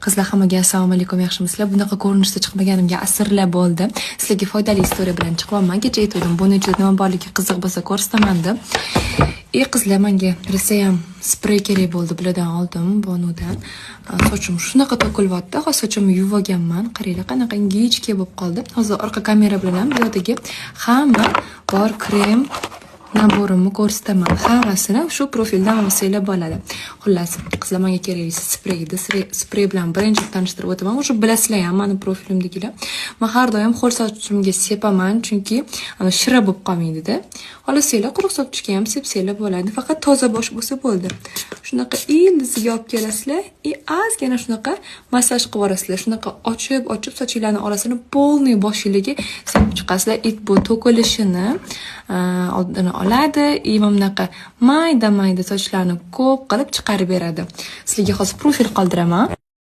Qizlar, hammaga assalomu alaykum, yaxshimisizlar? Bunaqa ko'rinishda chiqmaganimga asrlar bo'ldi. Sizlarga foydali istoriya bilan chiqyapman. Kecha aytdim, buni ichida nima borligi qiziq bo'lsa ko'rsataman deb. Qizlar, menga Rossiyam sprey kerak bo'ldi, bulardan oldim, Bonudan. Sochim shunaqa to'kilyapti. Hozir sochimni yuvib olganman. Qaranglar, qanaqa ingichka bo'lib qoldi. Hozir orqa kamera bilan ham bu yerdagi hamma bor krem naborimni ko'rsataman. Hammasini shu profildan olsanglar bo'ladi. Xullas, qizlar, menga keraklisi spreydi. Sprey bilan birinchi tanishtirib o'taman. O'sha bilasizlar ham meni profilimdagilar. Men har doim ho'l sochimga sepaman, chunki shira bo'lib qolmaydi-da. Xohlasanglar quruq sochga ham sepsanglar bo'ladi. Faqat toza bosh bo'lsa bo'ldi. Shunaqa ildiziga olib kelasizlar, ozgina shunaqa massaj qilib yuborasizlar. Shunaqa ochib sochinglarni orasini polniy boshingizga sepib chiqasizlar. Bu to'kilishini oldini oladi. Bunaqa mayda sochlarni ko'p qilib chiqarib beradi. Sizlarga hozir profil qoldiraman.